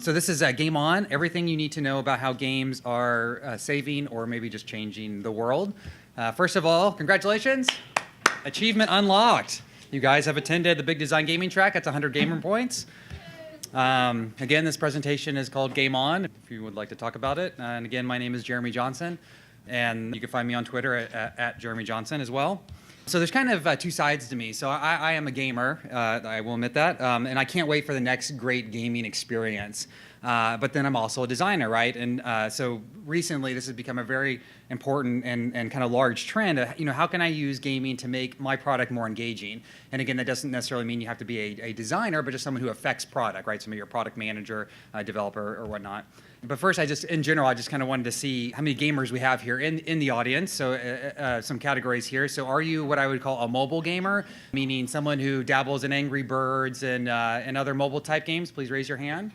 So this is Game On, everything you need to know about how games are saving or maybe just changing the world. First of all, congratulations. Achievement unlocked. You guys have attended the Big Design Gaming Track. That's 100 gamer points. Again, this presentation is called Game On, if you would like to talk about it. And again, my name is Jeremy Johnson, and you can find me on Twitter at Jeremy Johnson as well. So there's kind of two sides to me. So I am a gamer, I will admit that, and I can't wait for the next great gaming experience. But then I'm also a designer, right? And so recently this has become a very important and kind of large trend. How can I use gaming to make my product more engaging? And again, that doesn't necessarily mean you have to be a designer, but just someone who affects product, right? So maybe you're a product manager, a developer, or whatnot. But first, in general, I just kind of wanted to see how many gamers we have here in the audience. So some categories here. So are you what I would call a mobile gamer, meaning someone who dabbles in Angry Birds and other mobile type games? Please raise your hand.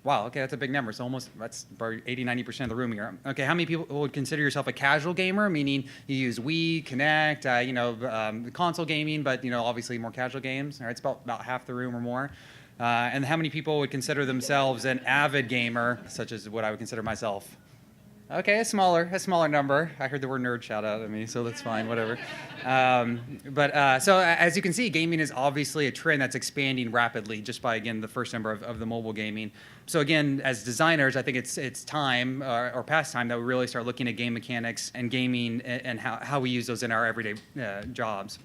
Wow, okay, that's a big number. So that's about 80-90% of the room here. Okay, how many people would consider yourself a casual gamer, meaning you use Wii, Kinect, console gaming, but obviously more casual games? All right, it's about half the room or more. And how many people would consider themselves an avid gamer, such as what I would consider myself? Okay, a smaller number. I heard the word nerd shout out at me, so that's fine, whatever. So as you can see, gaming is obviously a trend that's expanding rapidly just by, again, the first number of the mobile gaming. So again, as designers, I think it's time, or past time, that we really start looking at game mechanics and gaming and how we use those in our everyday jobs.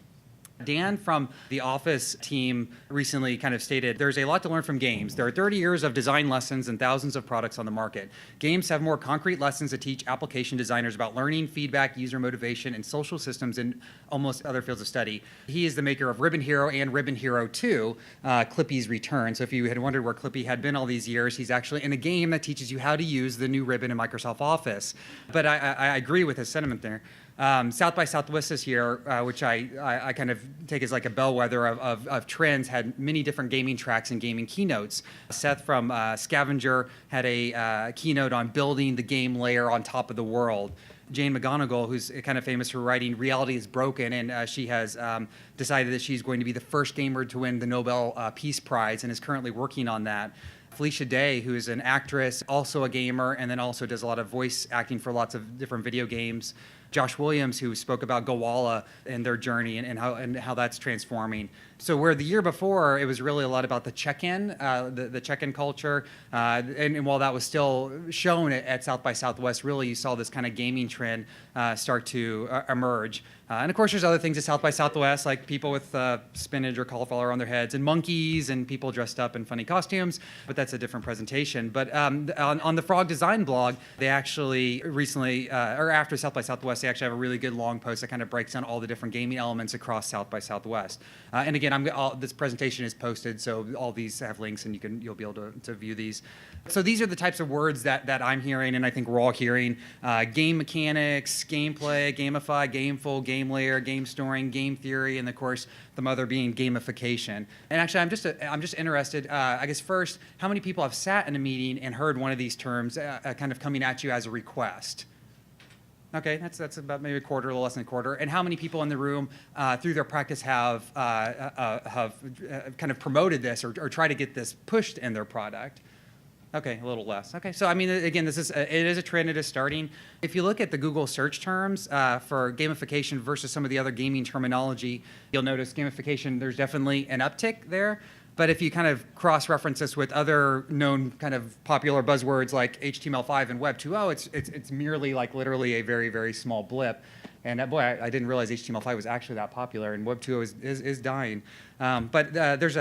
Dan from the Office team recently kind of stated, there's a lot to learn from games. There are 30 years of design lessons and thousands of products on the market. Games have more concrete lessons to teach application designers about learning, feedback, user motivation, and social systems in almost other fields of study. He is the maker of Ribbon Hero and Ribbon Hero 2, Clippy's Return. So if you had wondered where Clippy had been all these years, he's actually in a game that teaches you how to use the new Ribbon in Microsoft Office. But I agree with his sentiment there. South by Southwest this year, which I kind of take as like a bellwether of trends, had many different gaming tracks and gaming keynotes. Seth from Scavenger had a keynote on building the game layer on top of the world. Jane McGonigal, who's kind of famous for writing Reality is Broken, and she has decided that she's going to be the first gamer to win the Nobel Peace Prize and is currently working on that. Felicia Day, who is an actress, also a gamer, and then also does a lot of voice acting for lots of different video games. Josh Williams, who spoke about Gowalla and their journey and how that's transforming. So where the year before, it was really a lot about the check-in, the check-in culture. And while that was still shown at South by Southwest, really you saw this kind of gaming trend start to emerge. And of course, there's other things at South by Southwest, like people with spinach or cauliflower on their heads, and monkeys, and people dressed up in funny costumes. But that's a different presentation. But on the Frog Design blog, they actually recently, or after South by Southwest, they actually have a really good long post that kind of breaks down all the different gaming elements across South by Southwest. And again, this presentation is posted, so all these have links, and you'll be able to view these. So these are the types of words that I'm hearing, and I think we're all hearing: game mechanics, gameplay, gamify, gameful, game layer, game storing, game theory, and of course the mother being gamification. And actually, I'm just interested. I guess first, how many people have sat in a meeting and heard one of these terms kind of coming at you as a request? Okay, that's about maybe a quarter, a little less than a quarter. And how many people in the room, through their practice, have kind of promoted this or try to get this pushed in their product? Okay, a little less. Okay, so I mean, again, it is a trend. It is starting. If you look at the Google search terms for gamification versus some of the other gaming terminology, you'll notice gamification, there's definitely an uptick there. But if you kind of cross-reference this with other known kind of popular buzzwords like HTML5 and Web 2.0, it's merely like literally a very, very small blip. And boy, I didn't realize HTML5 was actually that popular, and Web 2.0 is dying. But there's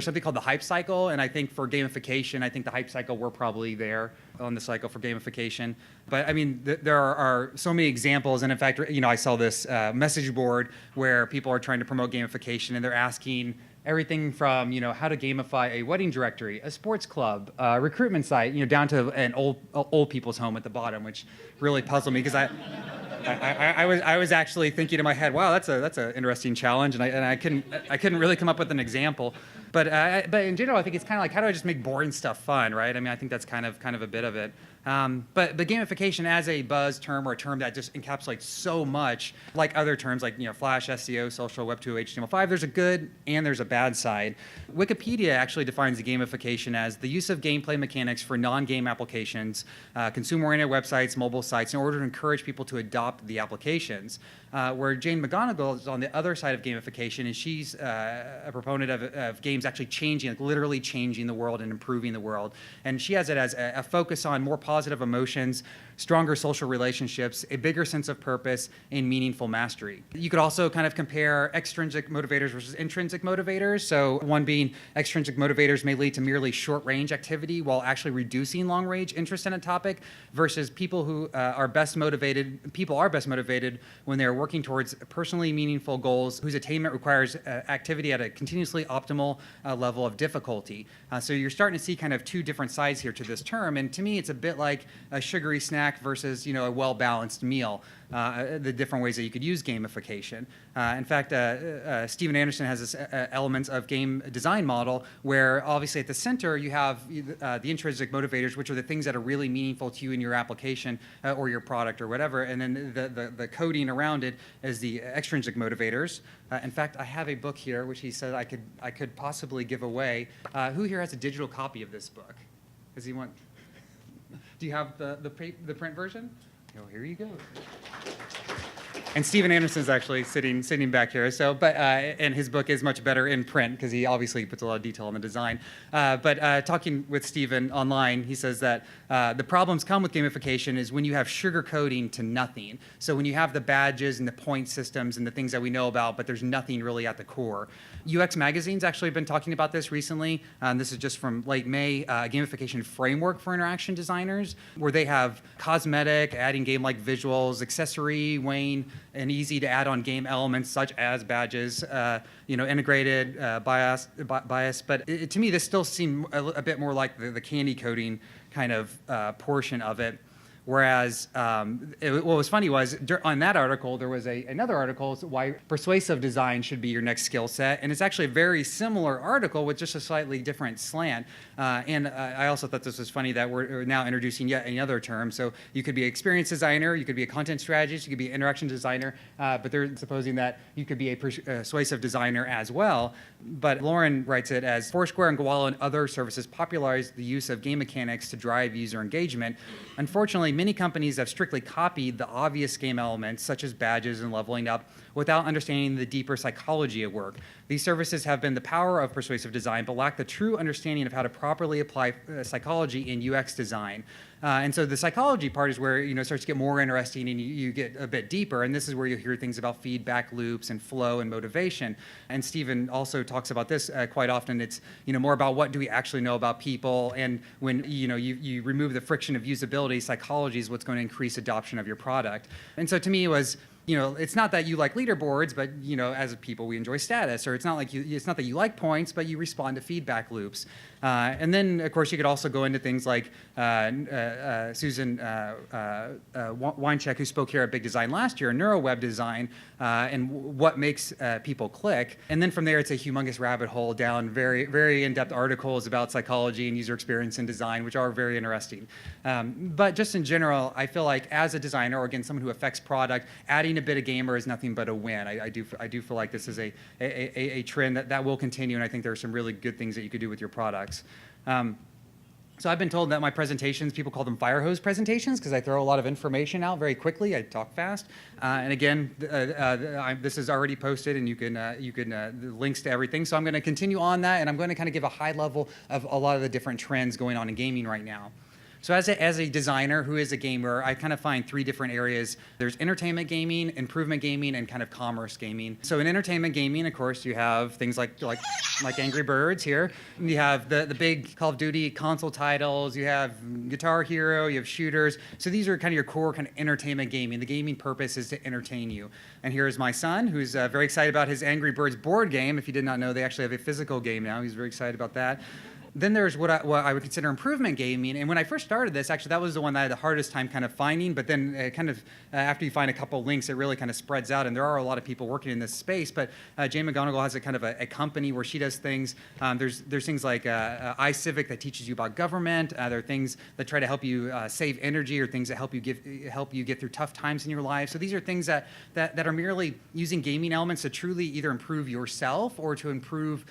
something called the hype cycle, and I think for gamification, I think the hype cycle, we're probably there on the cycle for gamification. But I mean, there are so many examples, and in fact, I saw this message board where people are trying to promote gamification, and they're asking everything from how to gamify a wedding directory, a sports club, a recruitment site, down to an old people's home at the bottom, which really puzzled me because I was actually thinking in my head, wow, that's an interesting challenge, and I couldn't really come up with an example. But in general, I think it's kind of like, how do I just make boring stuff fun, right? I mean, I think that's kind of a bit of it. But gamification as a buzz term or a term that just encapsulates so much, like other terms like Flash, SEO, social, Web 2.0, HTML5, there's a good and there's a bad side. Wikipedia actually defines the gamification as the use of gameplay mechanics for non-game applications, consumer-oriented websites, mobile sites, in order to encourage people to adopt the applications. Where Jane McGonigal is on the other side of gamification, and she's a proponent of games actually changing, like literally changing the world and improving the world. And she has it as a focus on more positive emotions, stronger social relationships, a bigger sense of purpose, and meaningful mastery. You could also kind of compare extrinsic motivators versus intrinsic motivators. So one being extrinsic motivators may lead to merely short-range activity while actually reducing long-range interest in a topic, versus people who are best motivated when they're working towards personally meaningful goals whose attainment requires activity at a continuously optimal level of difficulty. So you're starting to see kind of two different sides here to this term, and to me it's a bit like a sugary snack versus a well-balanced meal. The different ways that you could use gamification. In fact, Steven Anderson has this elements of game design model where obviously at the center you have the intrinsic motivators, which are the things that are really meaningful to you in your application or your product or whatever, and then the coding around it is the extrinsic motivators. In fact, I have a book here which he said I could possibly give away. Who here has a digital copy of this book? Does he want? Do you have the print version? Oh, here you go. And Steven Anderson's actually sitting back here. So, and his book is much better in print because he obviously puts a lot of detail in the design. But talking with Steven online, he says that the problems come with gamification is when you have sugarcoating to nothing. So when you have the badges and the point systems and the things that we know about, but there's nothing really at the core. UX Magazine's actually been talking about this recently. This is just from late May, a gamification framework for interaction designers, where they have cosmetic, adding game-like visuals, accessory, weighing, and easy to add on game elements such as badges, integrated bias. But to me, this still seemed a bit more like the candy coating kind of portion of it. Whereas what was funny was on that article, there was another article, why persuasive design should be your next skill set. And it's actually a very similar article with just a slightly different slant. And I also thought this was funny that we're now introducing yet another term. So you could be an experience designer, you could be a content strategist, you could be an interaction designer, but they're supposing that you could be a persuasive designer as well. But Lauren writes it as Foursquare and Gowalla and other services popularized the use of game mechanics to drive user engagement. Unfortunately, many companies have strictly copied the obvious game elements, such as badges and leveling up, without understanding the deeper psychology at work. These services have been the power of persuasive design, but lack the true understanding of how to properly apply psychology in UX design. And so the psychology part is where it starts to get more interesting and you get a bit deeper. And this is where you hear things about feedback loops and flow and motivation. And Steven also talks about this quite often. It's more about what do we actually know about people. And when you remove the friction of usability, psychology is what's going to increase adoption of your product. And so to me it was, it's not that you like leaderboards, but as people we enjoy status, or it's not that you like points, but you respond to feedback loops. And then of course you could also go into things like Susan Weincheck, who spoke here at Big Design last year, NeuroWeb design, and what makes people click. And then from there it's a humongous rabbit hole down very, very in-depth articles about psychology and user experience and design, which are very interesting. But just in general, I feel like as a designer, or again, someone who affects product, adding a bit of gamer is nothing but a win. I do feel like this is a trend that will continue, and I think there are some really good things that you could do with your products. So I've been told that my presentations, people call them fire hose presentations because I throw a lot of information out very quickly. I talk fast. And again, this is already posted, and you can links to everything. So I'm going to continue on that, and I'm going to kind of give a high level of a lot of the different trends going on in gaming right now. So as a designer who is a gamer, I kind of find three different areas. There's entertainment gaming, improvement gaming, and kind of commerce gaming. So in entertainment gaming, of course, you have things like Angry Birds here. You have the big Call of Duty console titles. You have Guitar Hero. You have shooters. So these are kind of your core kind of entertainment gaming. The gaming purpose is to entertain you. And here is my son, who's very excited about his Angry Birds board game. If you did not know, they actually have a physical game now. He's very excited about that. Then there's what I would consider improvement gaming. And when I first started this, actually, that was the one that I had the hardest time kind of finding. But then after you find a couple links, it really kind of spreads out. And there are a lot of people working in this space. But Jane McGonigal has a kind of a company where she does things. There's things like iCivic that teaches you about government. There are things that try to help you save energy, or things that help you get through tough times in your life. So these are things that are merely using gaming elements to truly either improve yourself or to improve,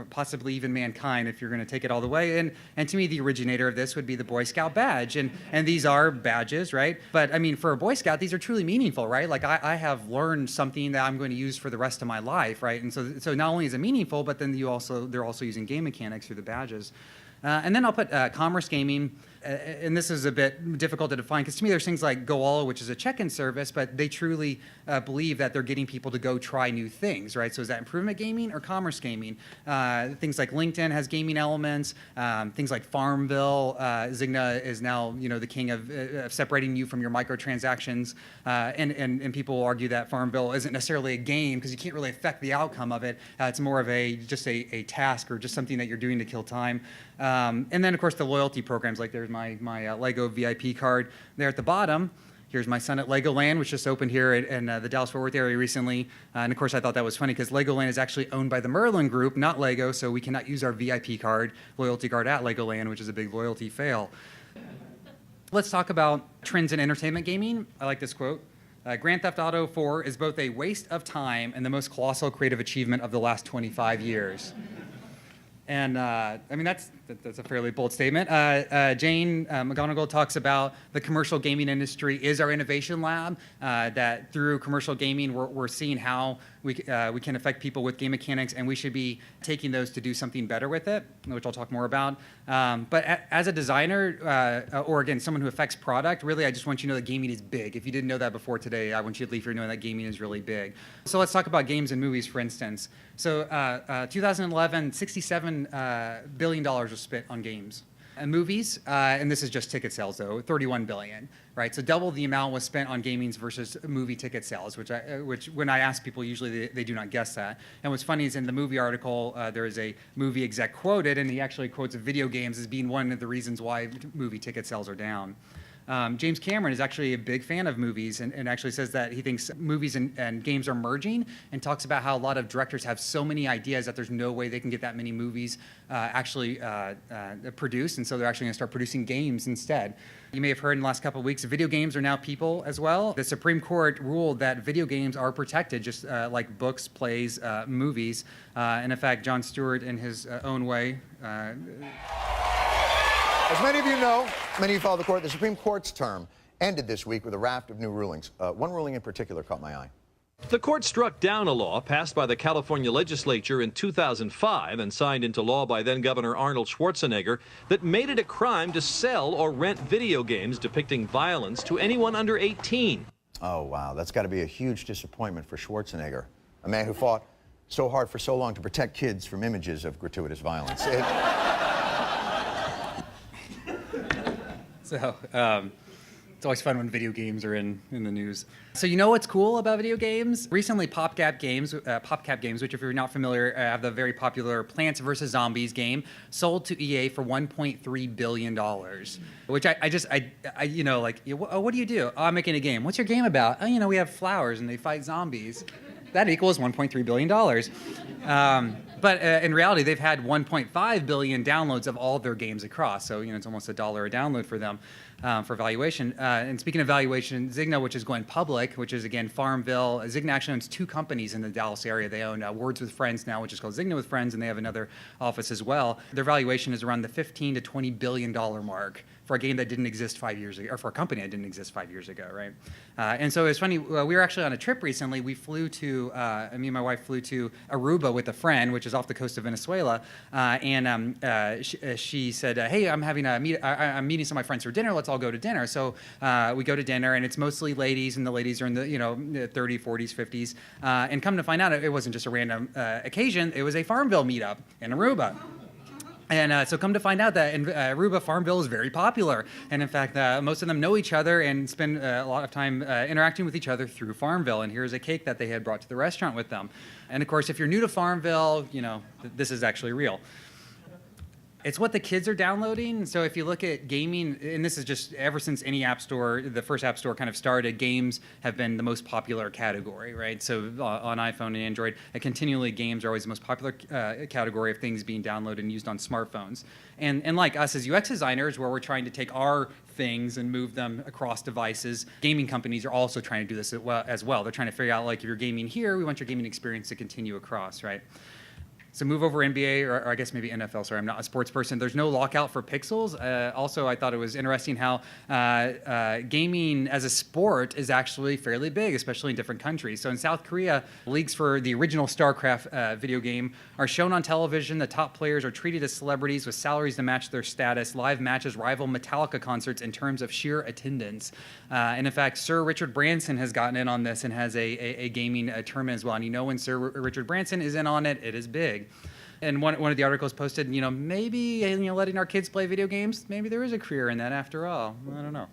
possibly even mankind, if you're going to take it all the way. And to me, the originator of this would be the Boy Scout badge. And these are badges, right? But I mean, for a Boy Scout, these are truly meaningful, right? Like I have learned something that I'm going to use for the rest of my life, right? And so not only is it meaningful, but then they're also using game mechanics through the badges. And then I'll put commerce gaming, and this is a bit difficult to define, because to me there's things like GoAlla, which is a check-in service, but they truly believe that they're getting people to go try new things, right? So is that improvement gaming or commerce gaming? Things like LinkedIn has gaming elements. Things like Farmville, Zigna is now the king of separating you from your microtransactions, and people will argue that Farmville isn't necessarily a game because you can't really affect the outcome of it. It's more of just a task, or just something that you're doing to kill time. And then, of course, the loyalty programs, like there's my Lego VIP card there at the bottom. Here's my son at Legoland, which just opened here in the Dallas-Fort Worth area recently. And, of course, I thought that was funny because Legoland is actually owned by the Merlin Group, not Lego, so we cannot use our VIP card, loyalty card at Legoland, which is a big loyalty fail. Let's talk about trends in entertainment gaming. I like this quote. Grand Theft Auto 4 is both a waste of time and the most colossal creative achievement of the last 25 years. And I mean, that's a fairly bold statement. Jane McGonigal talks about the commercial gaming industry is our innovation lab, that through commercial gaming, we're seeing how we can affect people with game mechanics, and we should be taking those to do something better with it, which I'll talk more about. But as a designer, or again, someone who affects product, really, I just want you to know that gaming is big. If you didn't know that before today, I want you to leave here knowing that gaming is really big. So let's talk about games and movies, for instance. So 2011, $67 billion was spent on games. And movies, and this is just ticket sales though, $31 billion, right? So double the amount was spent on gaming versus movie ticket sales, which when I ask people, usually they do not guess that. And what's funny is in the movie article, there is a movie exec quoted, and he actually quotes video games as being one of the reasons why movie ticket sales are down. James Cameron is actually a big fan of movies, and actually says that he thinks movies and games are merging, and talks about how a lot of directors have so many ideas that there's no way they can get that many movies actually produced, and so they're actually going to start producing games instead. You may have heard in the last couple of weeks, video games are now people as well. The Supreme Court ruled that video games are protected, just like books, plays, movies. And in fact, Jon Stewart, in his own way, as many of you know, many of you follow the court, the Supreme Court's term ended this week with a raft of new rulings. One ruling in particular caught my eye. The court struck down a law passed by the California legislature in 2005 and signed into law by then-Governor Arnold Schwarzenegger that made it a crime to sell or rent video games depicting violence to anyone under 18. Oh, wow. That's got to be a huge disappointment for Schwarzenegger, a man who fought so hard for so long to protect kids from images of gratuitous violence. So it's always fun when video games are in the news. So you know what's cool about video games? Recently, PopCap Games, which if you're not familiar, have the very popular Plants vs. Zombies game, sold to EA for $1.3 billion. Which what do you do? Oh, I'm making a game. What's your game about? Oh, we have flowers and they fight zombies. That equals $1.3 billion. But in reality, they've had 1.5 billion downloads of all their games across. So, it's almost $1 a download for them for valuation. And speaking of valuation, Zigna, which is going public, which is, again, Farmville. Zigna actually owns 2 companies in the Dallas area. They own Words with Friends now, which is called Zigna with Friends, and they have another office as well. Their valuation is around the $15 to $20 billion mark for a game that didn't exist 5 years ago, or for a company that didn't exist 5 years ago, right? And so it's funny, we were actually on a trip recently. We flew to, me and my wife flew to Aruba with a friend, which is off the coast of Venezuela. She said, hey, I'm meeting some of my friends for dinner. Let's all go to dinner. So we go to dinner, and it's mostly ladies, and the ladies are in the 30s, 40s, 50s. And come to find out, it wasn't just a random occasion. It was a Farmville meetup in Aruba. And so come to find out that in Aruba, Farmville is very popular. And in fact, most of them know each other and spend a lot of time interacting with each other through Farmville. And here's a cake that they had brought to the restaurant with them. And of course, if you're new to Farmville, this is actually real. It's what the kids are downloading. So if you look at gaming, and this is just ever since any app store, the first app store kind of started, games have been the most popular category, right? So on iPhone and Android, continually games are always the most popular category of things being downloaded and used on smartphones. And like us as UX designers, where we're trying to take our things and move them across devices, gaming companies are also trying to do this as well. They're trying to figure out, like, if you're gaming here, we want your gaming experience to continue across, right? So move over NBA, or I guess maybe NFL, sorry, I'm not a sports person. There's no lockout for pixels. Also, I thought it was interesting how gaming as a sport is actually fairly big, especially in different countries. So in South Korea, leagues for the original StarCraft video game are shown on television. The top players are treated as celebrities with salaries to match their status. Live matches rival Metallica concerts in terms of sheer attendance. And in fact, Sir Richard Branson has gotten in on this and has a gaming tournament as well. And you know when Sir Richard Branson is in on it, it is big. And one of the articles posted, maybe letting our kids play video games, maybe there is a career in that after all. I don't know.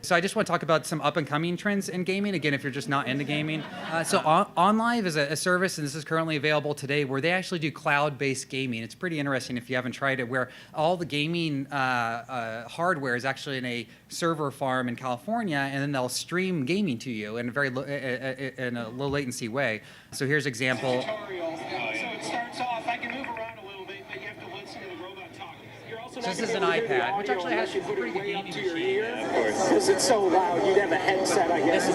So I just want to talk about some up-and-coming trends in gaming, again, if you're just not into gaming. So OnLive is a service, and this is currently available today, where they actually do cloud-based gaming. It's pretty interesting if you haven't tried it, where all the gaming hardware is actually in a server farm in California, and then they'll stream gaming to you in a low latency way. So here's an example. So it starts off, I can move around a little bit, but you have to listen to the robot talk. You're also So this is an iPad, which actually has a pretty good gaming machine. Because it's so loud, you'd have a headset, I guess.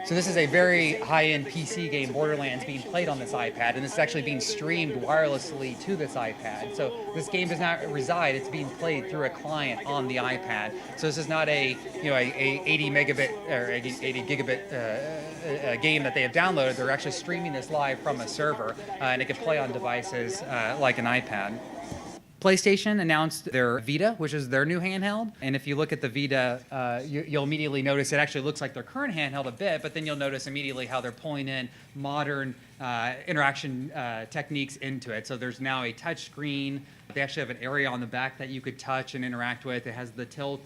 So this is a very high-end PC game, Borderlands, being played on this iPad, and this is actually being streamed wirelessly to this iPad. So this game does not reside; it's being played through a client on the iPad. So this is not a 80 megabit or 80 gigabit game that they have downloaded. They're actually streaming this live from a server, and it can play on devices like an iPad. PlayStation announced their Vita, which is their new handheld. And if you look at the Vita, you'll immediately notice it actually looks like their current handheld a bit, but then you'll notice immediately how they're pulling in modern interaction techniques into it. So there's now a touch screen. They actually have an area on the back that you could touch and interact with. It has the tilt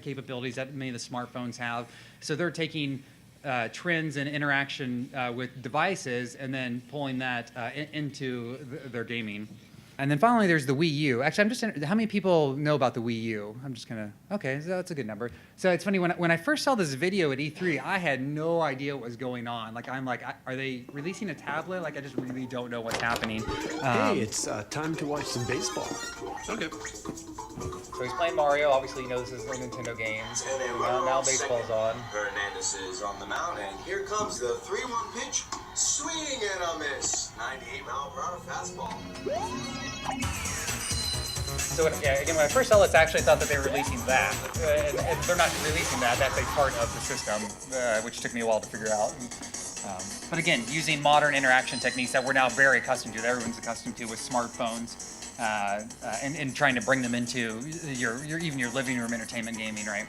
capabilities that many of the smartphones have. So they're taking trends and interaction with devices and then pulling that into their gaming. And then finally, there's the Wii U. Actually, how many people know about the Wii U? I'm just okay, so that's a good number. So it's funny, when I first saw this video at E3, I had no idea what was going on. Are they releasing a tablet? I just really don't know what's happening. Hey, it's time to watch some baseball. Okay. So he's playing Mario. Obviously, this is a Nintendo game. Now baseball's on. Hernandez is on the mound, and here comes the 3-1 pitch. Swing and a miss. 98-mile-per-hour fastball. So again, when I first saw this, I actually thought that they were releasing that. And they're not releasing that. That's a part of the system, which took me a while to figure out. But again, using modern interaction techniques that we're now very accustomed to, that everyone's accustomed to with smartphones, and trying to bring them into even your living room entertainment gaming, right?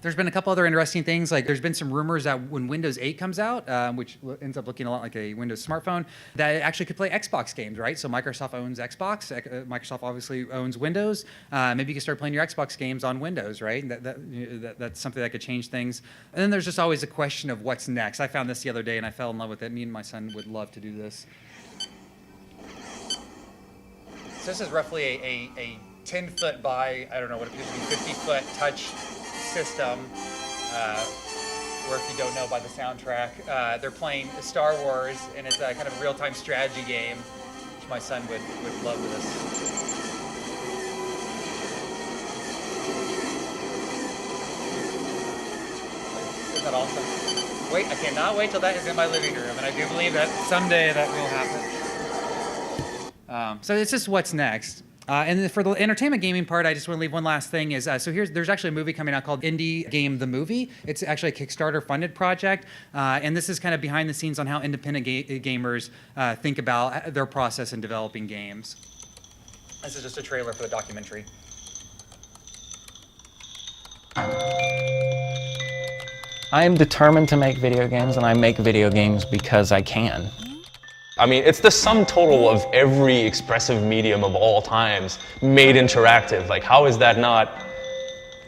There's been a couple other interesting things. There's been some rumors that when Windows 8 comes out, which ends up looking a lot like a Windows smartphone, that it actually could play Xbox games, right? So Microsoft owns Xbox. Microsoft obviously owns Windows. Maybe you can start playing your Xbox games on Windows, right? That's something that could change things. And then there's just always a question of what's next. I found this the other day and I fell in love with it. Me and my son would love to do this. So this is roughly a 10-foot by, I don't know what it appears to be, 50-foot touch system, where if you don't know by the soundtrack, they're playing Star Wars, and it's a kind of real-time strategy game, which my son would love this. Isn't that awesome? Wait, I cannot wait till that is in my living room, and I do believe that someday that will happen. So it's just what's next. And then for the entertainment gaming part, I just want to leave one last thing is, there's actually a movie coming out called Indie Game the Movie. It's actually a Kickstarter funded project. And this is kind of behind the scenes on how independent gamers think about their process in developing games. This is just a trailer for the documentary. I am determined to make video games, and I make video games because I can. I mean, it's the sum total of every expressive medium of all times made interactive. How is that not?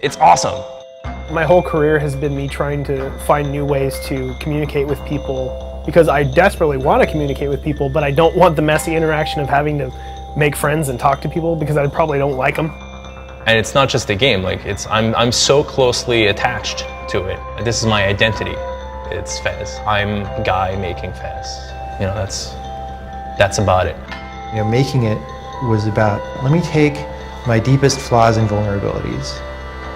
It's awesome. My whole career has been me trying to find new ways to communicate with people because I desperately want to communicate with people, but I don't want the messy interaction of having to make friends and talk to people because I probably don't like them. And it's not just a game, like I'm so closely attached to it. This is my identity. It's Fez. I'm Guy making Fez. You know, that's about it. You know, making it was about, let me take my deepest flaws and vulnerabilities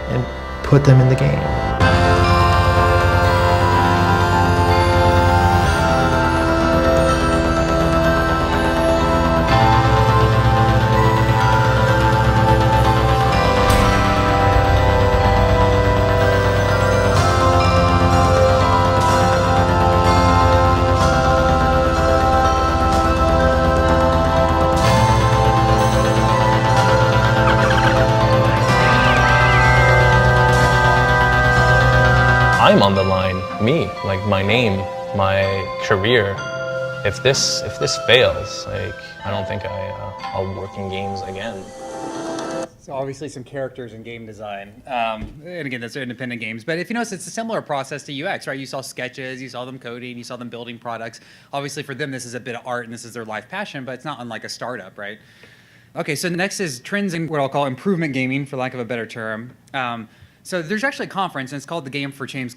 and put them in the game. I'm on the line, me, like my name, my career. If this fails, like I don't think I'll work in games again. So obviously some characters in game design, and again, those are independent games. But if you notice, it's a similar process to UX, right? You saw sketches, you saw them coding, you saw them building products. Obviously, for them, this is a bit of art and this is their life passion, but it's not unlike a startup, right? Okay, so next is trends in what I'll call improvement gaming, for lack of a better term. So there's actually a conference, and it's called the Games for Change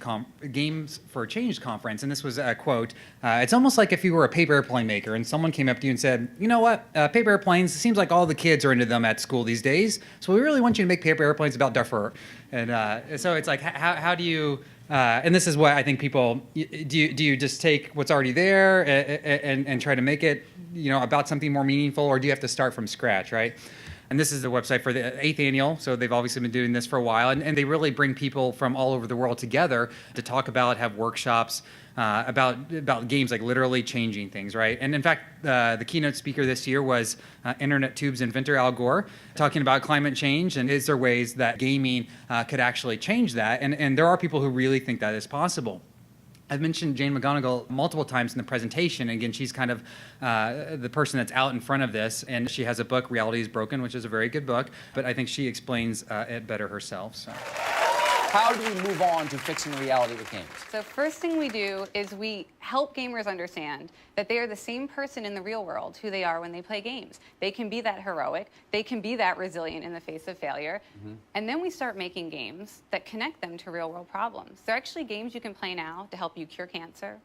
conference, and this was a quote. It's almost like if you were a paper airplane maker, and someone came up to you and said, you know what, paper airplanes, it seems like all the kids are into them at school these days, so we really want you to make paper airplanes about Duffur. And so it's like, how do you, and this is what I think people, do you just take what's already there and try to make it, you know, about something more meaningful, or do you have to start from scratch, right? And this is the website for the 8th annual, so they've obviously been doing this for a while, and they really bring people from all over the world together to talk about, have workshops about games, like literally changing things, right? And in fact, the keynote speaker this year was Internet Tube's inventor Al Gore, talking about climate change and is there ways that gaming could actually change that, and there are people who really think that is possible. I've mentioned Jane McGonigal multiple times in the presentation. Again, she's kind of the person that's out in front of this, and she has a book, Reality is Broken, which is a very good book, but I think she explains it better herself. So. How do we move on to fixing reality with games? So first thing we do is we help gamers understand that they are the same person in the real world who they are when they play games. They can be that heroic, they can be that resilient in the face of failure, and then we start making games that connect them to real world problems. They're actually games you can play now to help you cure cancer,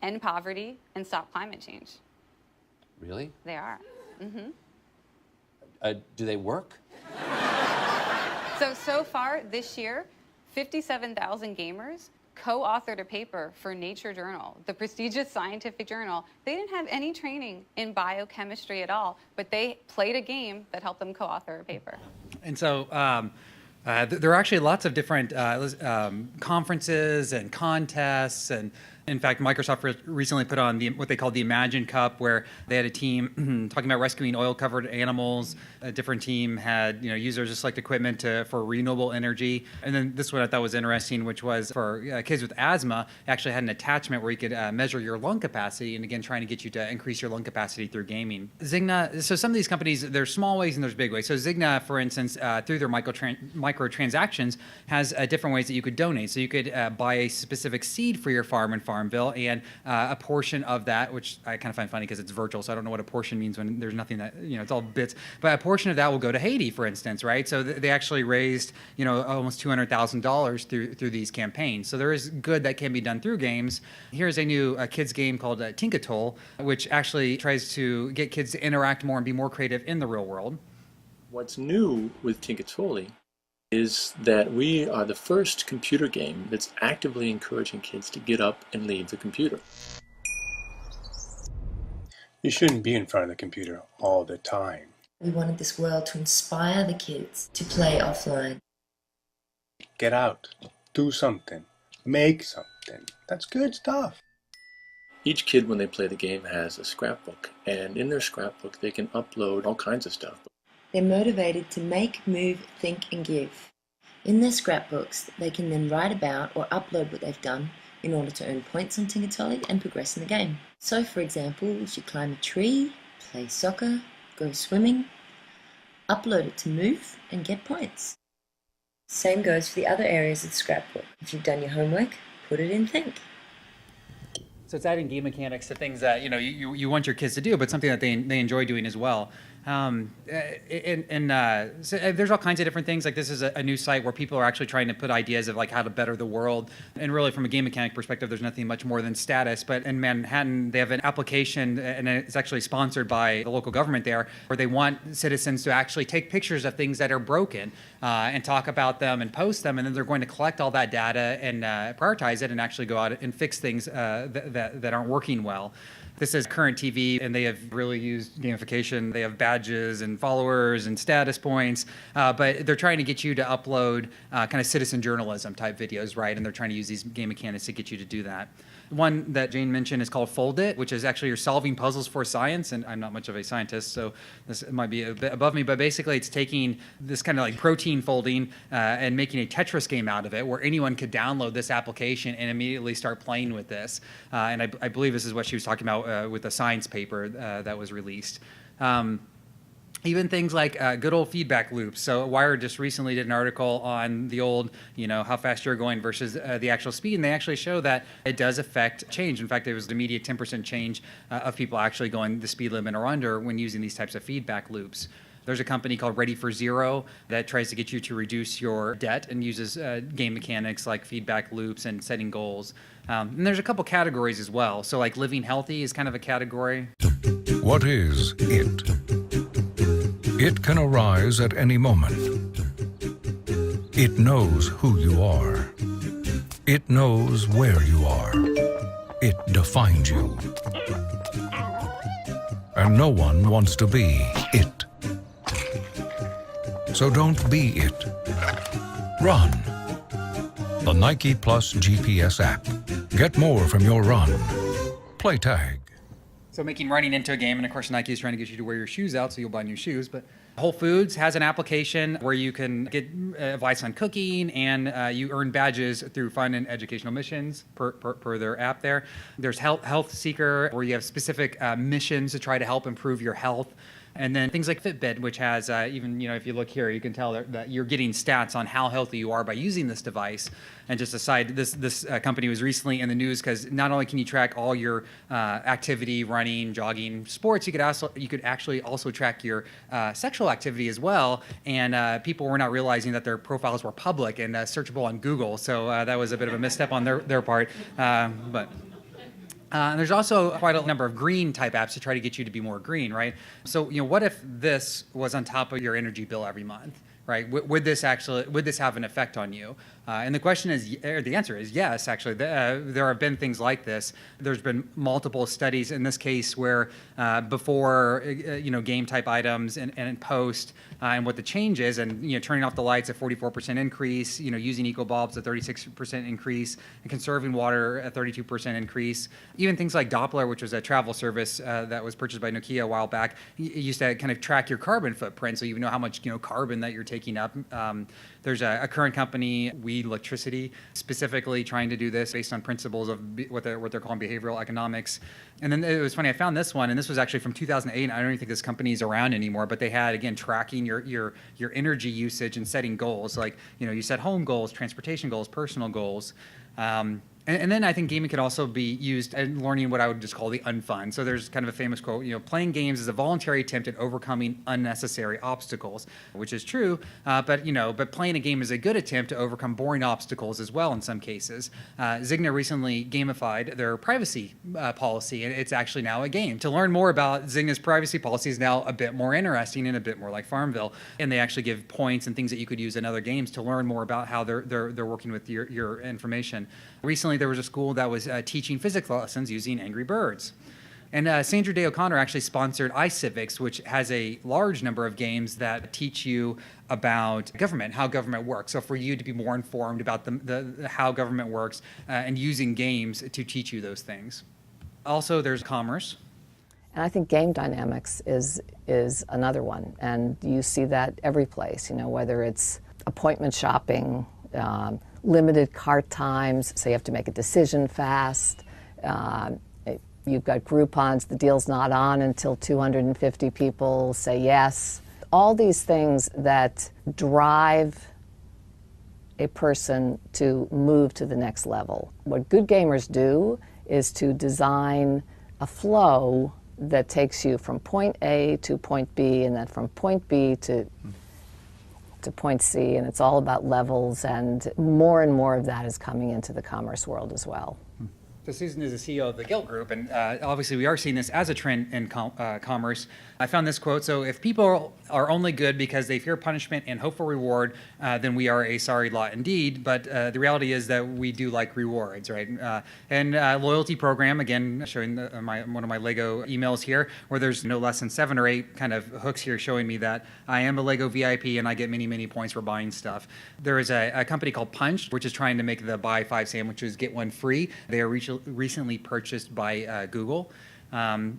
end poverty, and stop climate change. Really? They are. Do they work? So far this year, 57,000 gamers co-authored a paper for Nature Journal, the prestigious scientific journal. They didn't have any training in biochemistry at all, but they played a game that helped them co-author a paper. And so there are actually lots of different conferences and contests, and in fact, Microsoft recently put on what they called the Imagine Cup, where they had a team talking about rescuing oil-covered animals. A different team had users just select equipment for renewable energy. And then this one I thought was interesting, which was for kids with asthma. It actually had an attachment where you could measure your lung capacity, and again, trying to get you to increase your lung capacity through gaming. Zigna, so some of these companies, there's small ways and there's big ways. So Zigna, for instance, through their microtransactions, has different ways that you could donate. So you could buy a specific seed for your farm in Farmville, and a portion of that, which I kind of find funny because it's virtual, so I don't know what a portion means when there's nothing that, it's all bits, but a portion of that will go to Haiti, for instance, right? So they actually raised, almost $200,000 through these campaigns. So there is good that can be done through games. Here's a new kids game called Tinkatol, which actually tries to get kids to interact more and be more creative in the real world. What's new with Tinkatoli is that we are the first computer game that's actively encouraging kids to get up and leave the computer. You shouldn't be in front of the computer all the time. We wanted this world to inspire the kids to play offline. Get out, do something, make something. That's good stuff. Each kid, when they play the game, has a scrapbook, and in their scrapbook they can upload all kinds of stuff. They're motivated to make, move, think, and give. In their scrapbooks, they can then write about or upload what they've done in order to earn points on Tinkatoli and progress in the game. So, for example, if you climb a tree, play soccer, go swimming, upload it to Move and get points. Same goes for the other areas of the scrapbook. If you've done your homework, put it in Think. So it's adding game mechanics to things that you want your kids to do, but something that they enjoy doing as well. So there's all kinds of different things. Like this is a new site where people are actually trying to put ideas of like how to better the world. And really, from a game mechanic perspective, there's nothing much more than status. But in Manhattan, they have an application, and it's actually sponsored by the local government there, where they want citizens to actually take pictures of things that are broken and talk about them and post them, and then they're going to collect all that data and prioritize it and actually go out and fix things that aren't working well. This is Current TV, and they have really used gamification. They have badges and followers and status points, but they're trying to get you to upload kind of citizen journalism type videos, right? And they're trying to use these game mechanics to get you to do that. One that Jane mentioned is called Fold It, which is actually you're solving puzzles for science, and I'm not much of a scientist, so this might be a bit above me, but basically it's taking this kind of like protein folding and making a Tetris game out of it, where anyone could download this application and immediately start playing with this. And I believe this is what she was talking about with a science paper that was released. Even things like good old feedback loops. So Wired just recently did an article on the old, how fast you're going versus the actual speed, and they actually show that it does affect change. In fact, it was the immediate 10% change of people actually going the speed limit or under when using these types of feedback loops. There's a company called Ready for Zero that tries to get you to reduce your debt and uses game mechanics like feedback loops and setting goals. And there's a couple categories as well. So like living healthy is kind of a category. What is it? It can arise at any moment. It knows who you are. It knows where you are. It defines you. And no one wants to be it. So don't be it. Run. The Nike Plus GPS app. Get more from your run. Play tag. So making running into a game, and of course Nike is trying to get you to wear your shoes out so you'll buy new shoes, but Whole Foods has an application where you can get advice on cooking, and you earn badges through fun and educational missions per their app there. There's Health Seeker, where you have specific missions to try to help improve your health. And then things like Fitbit, which has even, if you look here, you can tell that you're getting stats on how healthy you are by using this device. And just aside, this company was recently in the news because not only can you track all your activity, running, jogging, sports, you could actually also track your sexual activity as well. And people were not realizing that their profiles were public and searchable on Google. So that was a bit of a misstep on their part. There's also quite a number of green type apps to try to get you to be more green, right? So, what if this was on top of your energy bill every month, right? Would this have an effect on you? And the answer is yes, actually. There have been things like this. There's been multiple studies in this case where before, game type items and post and what the change is, and, turning off the lights, a 44% increase, using eco bulbs, a 36% increase, and conserving water, a 32% increase. Even things like Doppler, which was a travel service that was purchased by Nokia a while back, used to kind of track your carbon footprint, so you know how much, carbon that you're taking up. There's a current company, We Electricity, specifically trying to do this based on principles of what they're calling behavioral economics. And then it was funny, I found this one, and this was actually from 2008. I don't even think this company is around anymore, but they had, again, tracking your energy usage and setting goals. Like, you set home goals, transportation goals, personal goals. And then I think gaming could also be used in learning what I would just call the unfun. So there's kind of a famous quote, playing games is a voluntary attempt at overcoming unnecessary obstacles, which is true. But playing a game is a good attempt to overcome boring obstacles as well in some cases. Zynga recently gamified their privacy policy, and it's actually now a game. To learn more about Zynga's privacy policy is now a bit more interesting and a bit more like Farmville. And they actually give points and things that you could use in other games to learn more about how they're working with your information. Recently, there was a school that was teaching physics lessons using Angry Birds. And Sandra Day O'Connor actually sponsored iCivics, which has a large number of games that teach you about government, how government works. So for you to be more informed about the how government works and using games to teach you those things. Also, there's commerce. And I think game dynamics is another one. And you see that every place, whether it's appointment shopping, limited cart times, so you have to make a decision fast. You've got Groupons, the deal's not on until 250 people say yes. All these things that drive a person to move to the next level. What good gamers do is to design a flow that takes you from point A to point B, and then from point B to point C, and it's all about levels, and more of that is coming into the commerce world as well. So Susan is the CEO of the Guild Group, and obviously we are seeing this as a trend in commerce. I found this quote: "So if people are only good because they fear punishment and hope for reward, then we are a sorry lot indeed. But the reality is that we do like rewards, right?" And loyalty program, again, showing one of my Lego emails here, where there's no less than 7 or 8 kind of hooks here showing me that I am a Lego VIP and I get many, many points for buying stuff. There is a company called Punch, which is trying to make the buy 5 sandwiches, get 1 free. They are recently purchased by Google.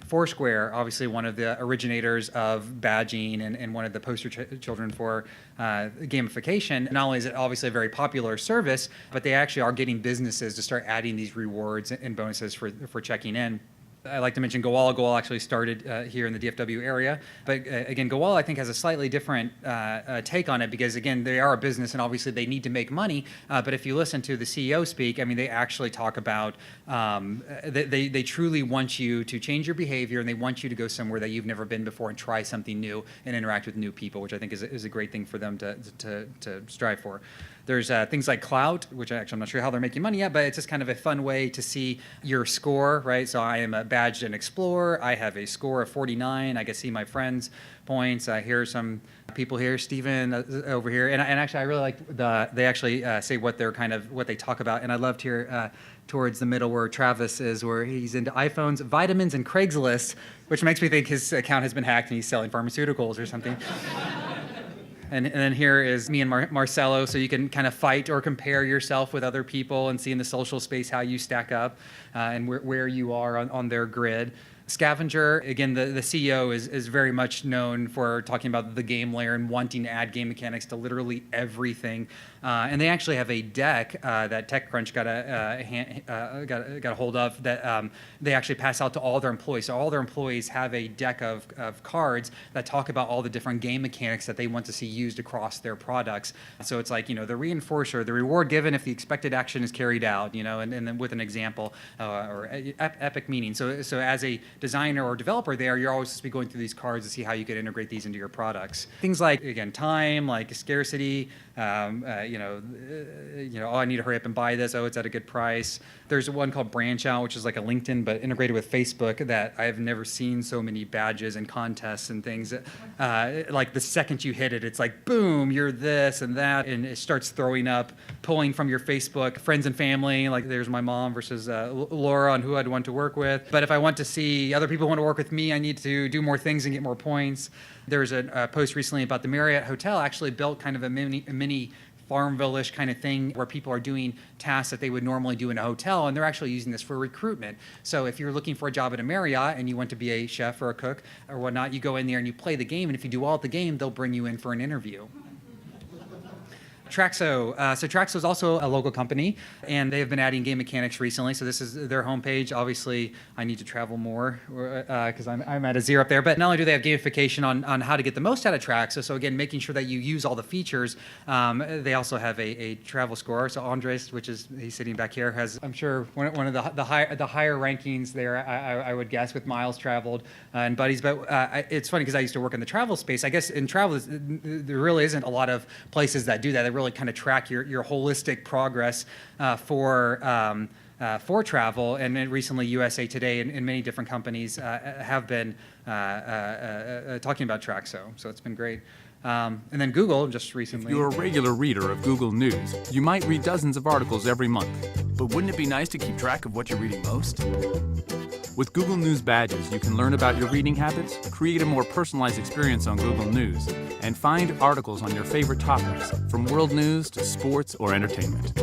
Foursquare, obviously one of the originators of badging and one of the poster children for gamification. Not only is it obviously a very popular service, but they actually are getting businesses to start adding these rewards and bonuses for checking in. I like to mention Gowalla. Gowalla actually started here in the DFW area. But again, Gowalla, I think, has a slightly different take on it because, again, they are a business and obviously they need to make money. But if you listen to the CEO speak, I mean, they actually talk about they truly want you to change your behavior and they want you to go somewhere that you've never been before and try something new and interact with new people, which I think is a great thing for them to strive for. There's things like Clout, which I'm not sure how they're making money yet, but it's just kind of a fun way to see your score, right? So I am a badged and explorer. I have a score of 49. I can see my friends' points. I hear some people here, Steven over here, and actually I really like they actually say what they talk about, and I loved here towards the middle where Travis is, where he's into iPhones, vitamins, and Craigslist, which makes me think his account has been hacked and he's selling pharmaceuticals or something. And then here is me and Marcelo, so you can kind of fight or compare yourself with other people and see in the social space how you stack up and where you are on their grid. Scavenger, again, the CEO is very much known for talking about the game layer and wanting to add game mechanics to literally everything. And they actually have a deck that TechCrunch got a hold of that they actually pass out to all their employees. So all their employees have a deck of cards that talk about all the different game mechanics that they want to see used across their products. So it's like, the reinforcer, the reward given if the expected action is carried out, and then with an example or epic meaning. So as a designer or developer there, you're always supposed to be going through these cards to see how you could integrate these into your products. Things like, again, time, like scarcity, oh, I need to hurry up and buy this. Oh, it's at a good price. There's one called Branch Out, which is like a LinkedIn, but integrated with Facebook, that I've never seen so many badges and contests and things. Like the second you hit it, it's like, boom, you're this and that. And it starts throwing up, pulling from your Facebook friends and family. Like there's my mom versus Laura on who I'd want to work with. But if I want to see other people want to work with me, I need to do more things and get more points. There was a post recently about the Marriott Hotel actually built kind of a mini Farmville-ish kind of thing where people are doing tasks that they would normally do in a hotel, and they're actually using this for recruitment. So if you're looking for a job at a Marriott and you want to be a chef or a cook or whatnot, you go in there and you play the game, and if you do well at the game, they'll bring you in for an interview. Traxo. So Traxo is also a local company, and they have been adding game mechanics recently. So this is their homepage. Obviously, I need to travel more because I'm at a 0 up there. But not only do they have gamification on how to get the most out of Traxo, so again, making sure that you use all the features, they also have a travel score. So Andres, he's sitting back here, has, I'm sure, one of the higher rankings there, I would guess, with miles traveled and buddies. But it's funny because I used to work in the travel space. I guess in travel, there really isn't a lot of places that do that. They really kind of track your holistic progress for travel, and then recently USA Today and many different companies have been talking about Traxo, so it's been great. And then Google just recently. If you're a regular reader of Google News, you might read dozens of articles every month. But wouldn't it be nice to keep track of what you're reading most? With Google News badges, you can learn about your reading habits, create a more personalized experience on Google News, and find articles on your favorite topics, from world news to sports or entertainment.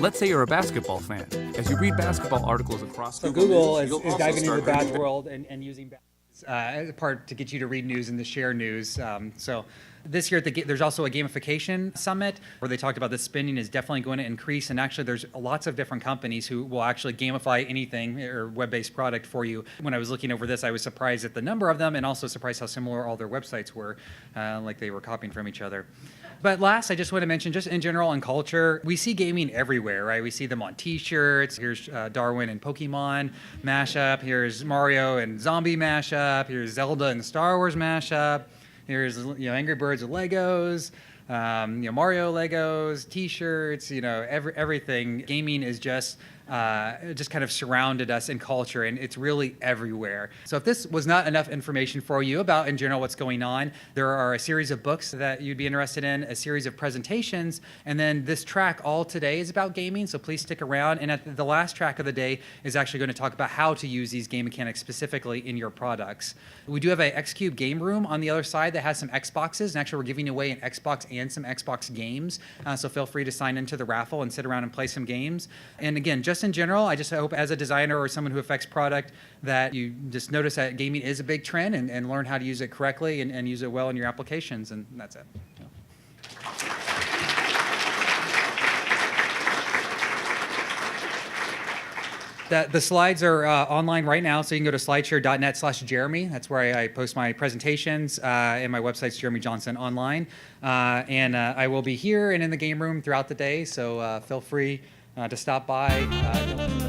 Let's say you're a basketball fan. As you read basketball articles across Google is diving into the badge world and using badges as part to get you to read news and to share news. So this year there's also a Gamification Summit where they talked about the spending is definitely going to increase, and actually there's lots of different companies who will actually gamify anything or web-based product for you. When I was looking over this, I was surprised at the number of them and also surprised how similar all their websites were, like they were copying from each other. But last, I just want to mention, just in general in culture, we see gaming everywhere, right? We see them on T-shirts. Here's Darwin and Pokemon mashup. Here's Mario and Zombie mashup. Here's Zelda and Star Wars mashup. Here's Angry Birds with Legos. Mario Legos, T-shirts, everything. Gaming is just kind of surrounded us in culture, and it's really everywhere. So if this was not enough information for you about, in general, what's going on, there are a series of books that you'd be interested in, a series of presentations, and then this track all today is about gaming, so please stick around. And at the last track of the day is actually going to talk about how to use these game mechanics specifically in your products. We do have a X-Cube game room on the other side that has some Xboxes, and actually we're giving away an Xbox and some Xbox games, so feel free to sign into the raffle and sit around and play some games. And again, just in general, I just hope as a designer or someone who affects product that you just notice that gaming is a big trend and learn how to use it correctly and use it well in your applications, and that's it. The slides are online right now, so you can go to slideshare.net/Jeremy. That's where I post my presentations, and my website's Jeremy Johnson Online. And I will be here and in the game room throughout the day, so feel free to stop by.